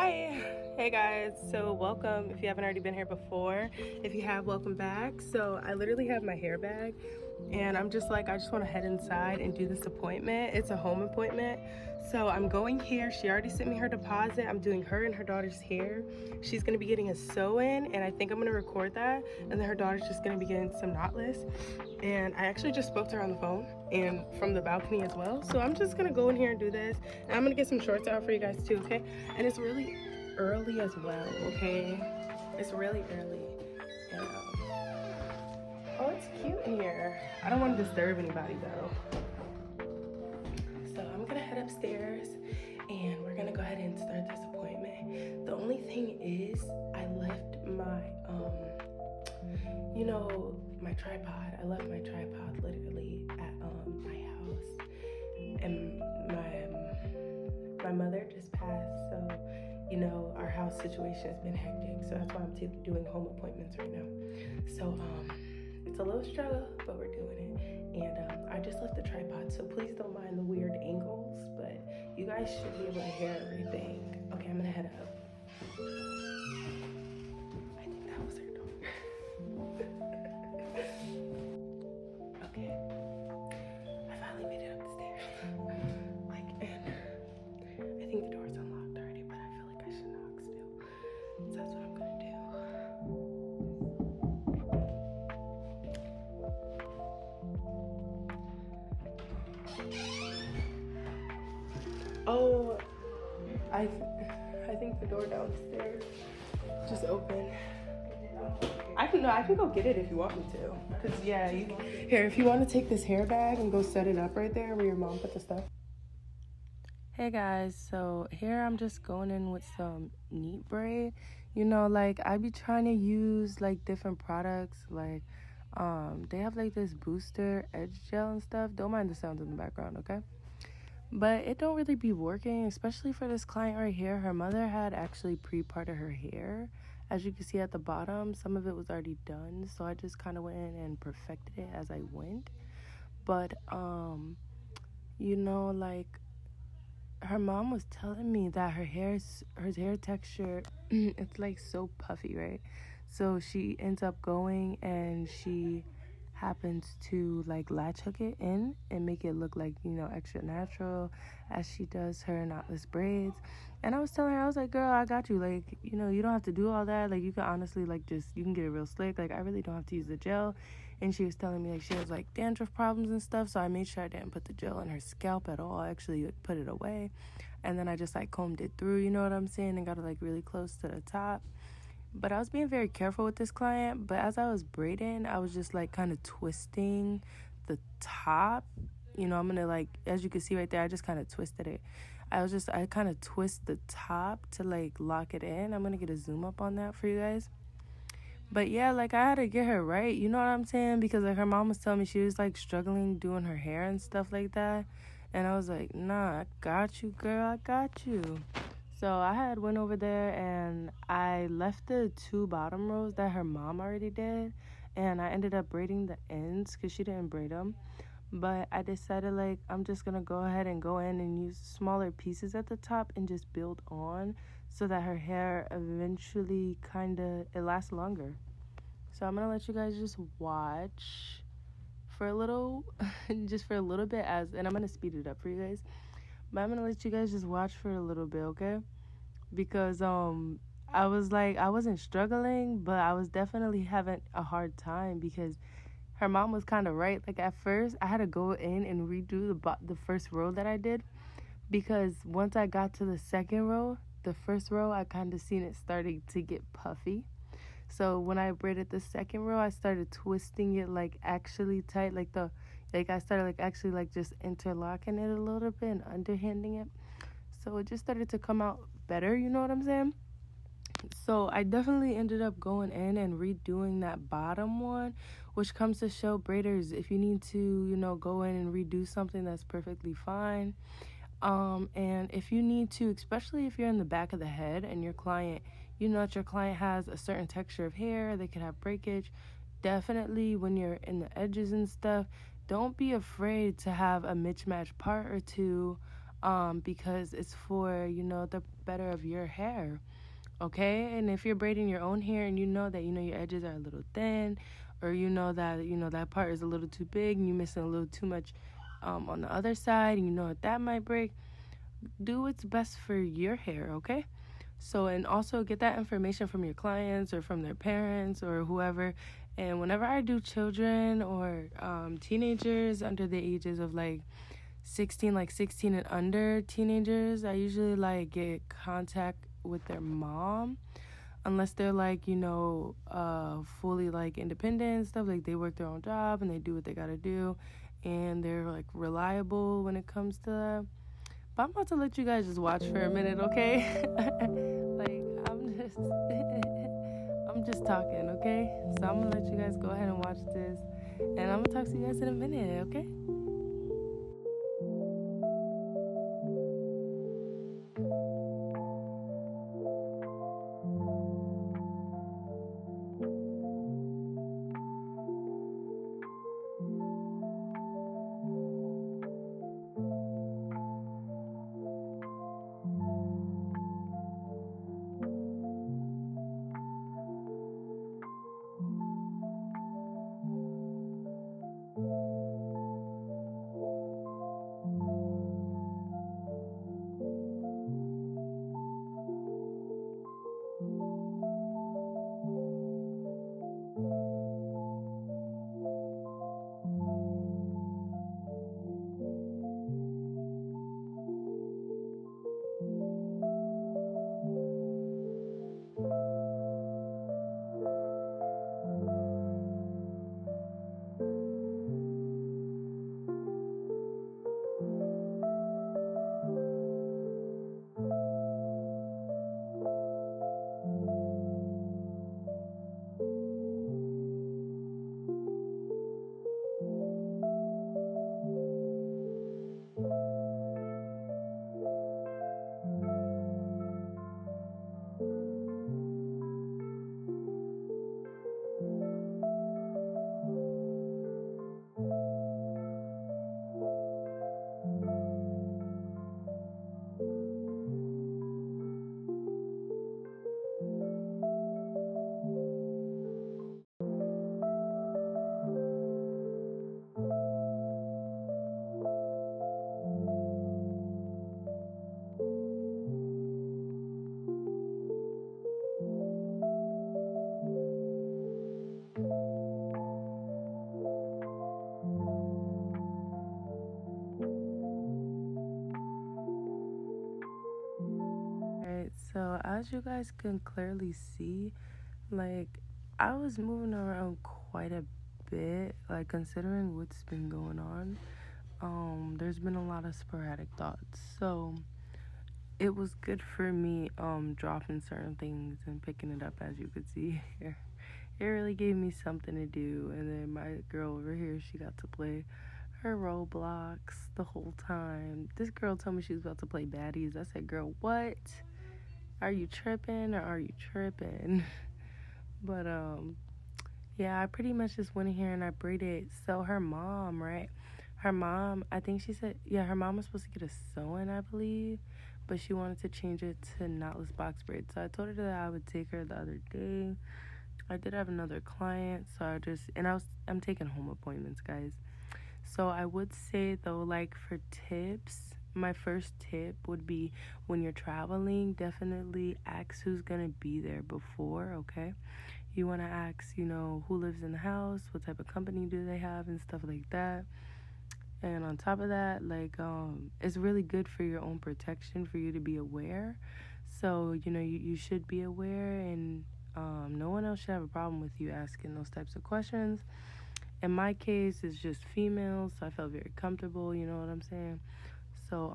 Hi. Hey guys. So welcome if you haven't already been here before. If you have, welcome back. So I literally have my hair bag and I'm just like, I just want to head inside and do this appointment. It's a home appointment. So I'm going here. She already sent me her deposit. I'm doing her and her daughter's hair. She's going to be getting a sew-in, and I think I'm going to record that. And then her daughter's just going to be getting some knotless. And I actually just spoke to her on the phone and from the balcony as well. So I'm just going to go in here and do this. And I'm going to get some shorts out for you guys too, okay? And it's really early as well, okay? It's really early. And, oh, it's cute in here. I don't want to disturb anybody though. So I'm gonna head upstairs and we're gonna go ahead and start this appointment. The only thing is I left my my tripod. I left my tripod literally at my house. And my mother just passed, so our house situation has been hectic. So that's why I'm doing home appointments right now. So it's a little struggle, but we're doing it. And I just left the tripod, so please don't mind the weird angles, but you guys should be able to hear everything. Okay, I'm gonna head up. I think that was her door. Okay, I finally made it up the stairs. And I think the door's unlocked already, but I feel like I should knock still. So that's what I'm gonna do. Oh, I think the door downstairs just open. I can go get it if you want me to. Cause yeah, here, if you want to take this hair bag and go set it up right there where your mom put the stuff. Hey guys, so here I'm just going in with some neat braid. I be trying to use like different products, like they have like this booster edge gel and stuff. Don't mind the sounds in the background, okay? But it don't really be working, especially for this client right here. Her mother had actually pre-parted her hair. As you can see at the bottom, some of it was already done, so I just kind of went in and perfected it as I went. But like her mom was telling me that her hair texture it's like so puffy, right? So she ends up going and she happens to like latch hook it in and make it look like extra natural, as she does her knotless braids. And I was telling her, I was like, girl, I got you, like you don't have to do all that, like you can honestly like just you can get it real slick, like I really don't have to use the gel. And she was telling me like she has like dandruff problems and stuff, so I made sure I didn't put the gel on her scalp at all. I actually put it away, and then I just like combed it through, you know what I'm saying, and got it like really close to the top. But I was being very careful with this client. But as I was braiding, I was just like kind of twisting the top. I'm gonna like, as you can see right there, I just kind of twisted it. I kind of twist the top to like lock it in. I'm gonna get a zoom up on that for you guys. But yeah, like I had to get her right, you know what I'm saying? Because like her mom was telling me she was like struggling doing her hair and stuff like that. And I was like, nah, I got you, girl, I got you. So I had went over there and I left the 2 bottom rows that her mom already did, and I ended up braiding the ends because she didn't braid them. But I decided like I'm just gonna go ahead and go in and use smaller pieces at the top and just build on, so that her hair eventually it lasts longer. So I'm gonna let you guys just watch for a little just for a little bit, and I'm gonna speed it up for you guys. But I'm gonna let you guys just watch for a little bit, okay? Because I was like, I wasn't struggling, but I was definitely having a hard time because her mom was kind of right. Like at first I had to go in and redo the first row that I did, because once I got to the second row, the first row I kind of seen it starting to get puffy. So when I braided the second row, I started twisting it like actually tight, I started like actually like just interlocking it a little bit and underhanding it. So it just started to come out better, you know what I'm saying? So I definitely ended up going in and redoing that bottom one, which comes to show braiders, if you need to, go in and redo something, that's perfectly fine. And if you need to, especially if you're in the back of the head and your client, that your client has a certain texture of hair, they could have breakage, definitely when you're in the edges and stuff, don't be afraid to have a mismatched part or two, because it's for, the better of your hair. Okay? And if you're braiding your own hair and you know that, your edges are a little thin, or you know that, that part is a little too big and you're missing a little too much on the other side, and you know that might break, do what's best for your hair, okay? So, and also get that information from your clients or from their parents or whoever. And whenever I do children or teenagers under the ages of like 16 and under teenagers, I usually like get contact with their mom, unless they're like, fully like independent and stuff, like they work their own job and they do what they gotta do and they're like reliable when it comes to that. But I'm about to let you guys just watch for a minute, okay? Like, I'm just talking, okay? So I'm gonna let you guys go ahead and watch this, and I'm gonna talk to you guys in a minute, okay? Alright, so as you guys can clearly see, like, I was moving around quite a bit, like, considering what's been going on. There's been a lot of sporadic thoughts. So it was good for me dropping certain things and picking it up, as you could see here. It really gave me something to do. And then my girl over here, she got to play her Roblox the whole time. This girl told me she was about to play baddies. I said, girl, what? Are you tripping or are you tripping? But yeah, I pretty much just went in here and I braided. So her mom, right? Her mom, I think she said, yeah, her mom was supposed to get a sew-in, I believe, but she wanted to change it to knotless box braid. So I told her that I would take her the other day. I did have another client, so I'm taking home appointments, guys. So I would say though, like for tips, my first tip would be when you're traveling, definitely ask who's gonna be there before, okay? You wanna ask, who lives in the house, what type of company do they have, and stuff like that. And on top of that, like, it's really good for your own protection for you to be aware. So, you should be aware, and no one else should have a problem with you asking those types of questions. In my case, it's just females, so I felt very comfortable, you know what I'm saying? So,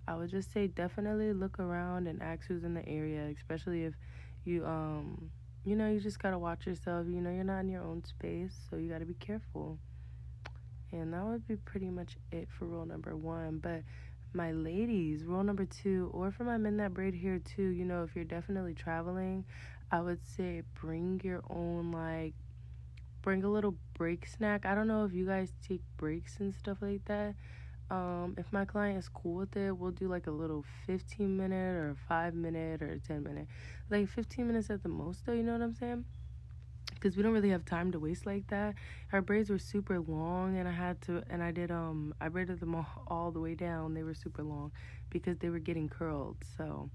I would just say definitely look around and ask who's in the area, especially if you, you just gotta watch yourself. You're not in your own space, so you gotta be careful. And that would be pretty much it for rule number 1. But my ladies, rule number 2, or for my men that braid here too, if you're definitely traveling, I would say bring your own, like, bring a little break snack. I don't know if you guys take breaks and stuff like that. If my client is cool with it, we'll do like a little 15-minute or 5-minute or 10-minute. Like 15 minutes at the most, though, you know what I'm saying? Because we don't really have time to waste like that. Her braids were super long, and I braided them all the way down. They were super long because they were getting curled. So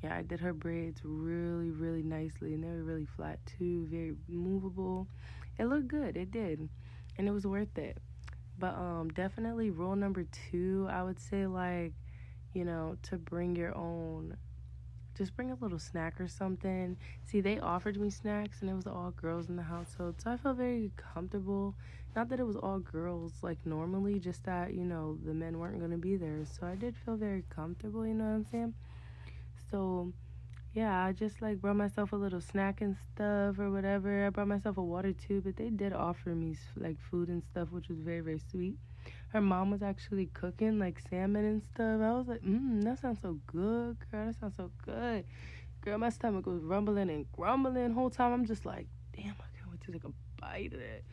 yeah, I did her braids really, really nicely, and they were really flat too, very movable. It looked good, it did, and it was worth it. But definitely rule number two, I would say, like, to bring your own, just bring a little snack or something. See, they offered me snacks, and it was all girls in the household, so I felt very comfortable. Not that it was all girls like normally, just that, the men weren't going to be there. So I did feel very comfortable, you know what I'm saying? So yeah, I just like brought myself a little snack and stuff or whatever. I brought myself a water too, but they did offer me like food and stuff, which was very, very sweet. Her mom was actually cooking like salmon and stuff. I was like, that sounds so good, girl. That sounds so good. Girl, my stomach was rumbling and grumbling the whole time. I'm just like, damn, I can't wait to take a bite of it.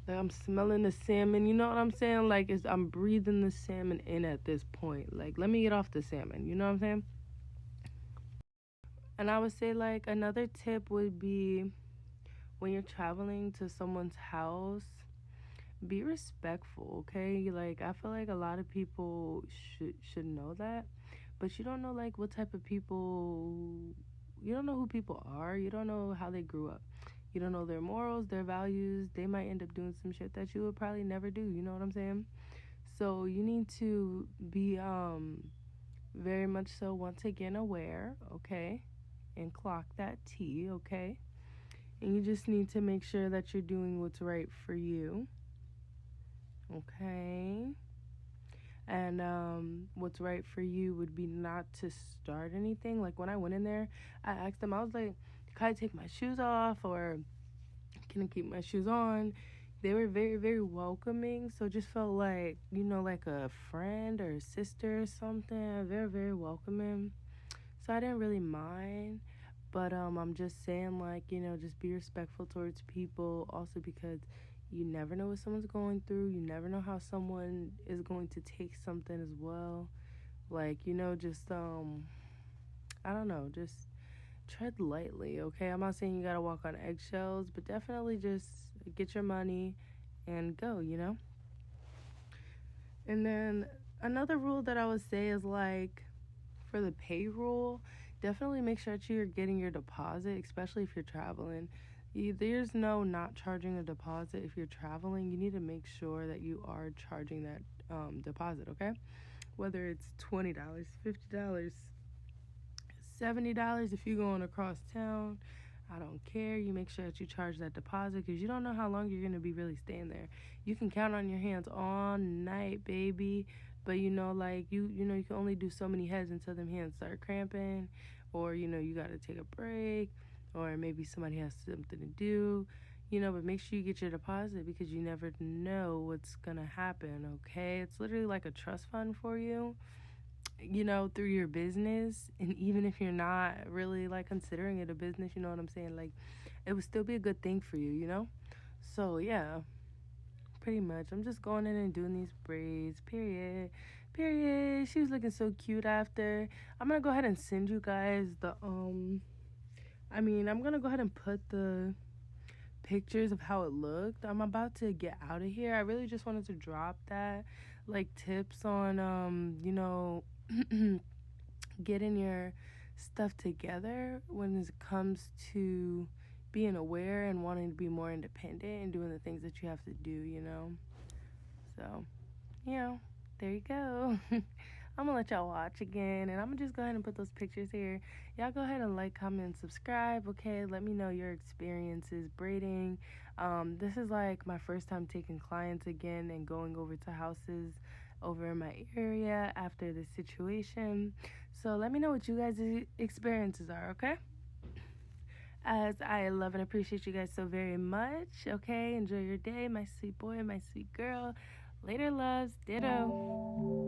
Like, I'm smelling the salmon. You know what I'm saying? Like, I'm breathing the salmon in at this point. Like, let me get off the salmon. You know what I'm saying? And I would say, like, another tip would be when you're traveling to someone's house, be respectful, okay? Like, I feel like a lot of people should know that, but you don't know like what type of people, you don't know who people are, you don't know how they grew up, you don't know their morals, their values. They might end up doing some shit that you would probably never do, you know what I'm saying? So you need to be very much so, once again, aware, okay? And clock that T, okay? And you just need to make sure that you're doing what's right for you, okay? And what's right for you would be not to start anything. Like when I went in there, I asked them, I was like, can I take my shoes off or can I keep my shoes on? They were very, very welcoming. So it just felt like, like a friend or a sister or something. Very, very welcoming. So I didn't really mind. But I'm just saying, like, just be respectful towards people. Also, because you never know what someone's going through. You never know how someone is going to take something as well. Like, just I don't know, just tread lightly, okay? I'm not saying you gotta walk on eggshells, but definitely just get your money and go. And then another rule that I would say is like, for the payroll, definitely make sure that you're getting your deposit, especially if you're traveling. There's no not charging a deposit if you're traveling. You need to make sure that you are charging that deposit, okay? Whether it's $20, $50, $70 if you're going across town. I don't care. You make sure that you charge that deposit because you don't know how long you're going to be really staying there. You can count on your hands all night, baby. But like you can only do so many heads until them hands start cramping, or you got to take a break, or maybe somebody has something to do. But make sure you get your deposit because you never know what's going to happen, okay? It's literally like a trust fund for you, through your business. And even if you're not really like considering it a business, you know what I'm saying? Like, it would still be a good thing for you. So, yeah, pretty much. I'm just going in and doing these braids, period. Period. She was looking so cute after. I'm gonna go ahead and send you guys I'm gonna go ahead and put the pictures of how it looked. I'm about to get out of here. I really just wanted to drop that, like, tips on getting your stuff together when it comes to being aware and wanting to be more independent and doing the things that you have to do. So, there you go. I'm gonna let y'all watch again, and I'm gonna just go ahead and put those pictures here. Y'all go ahead and like, comment, and subscribe, okay? Let me know your experiences braiding. This is like my first time taking clients again and going over to houses over in my area after this situation. So let me know what you guys' experiences are, okay? As I love and appreciate you guys so very much, okay? Enjoy your day, my sweet boy, my sweet girl. Later, loves. Ditto.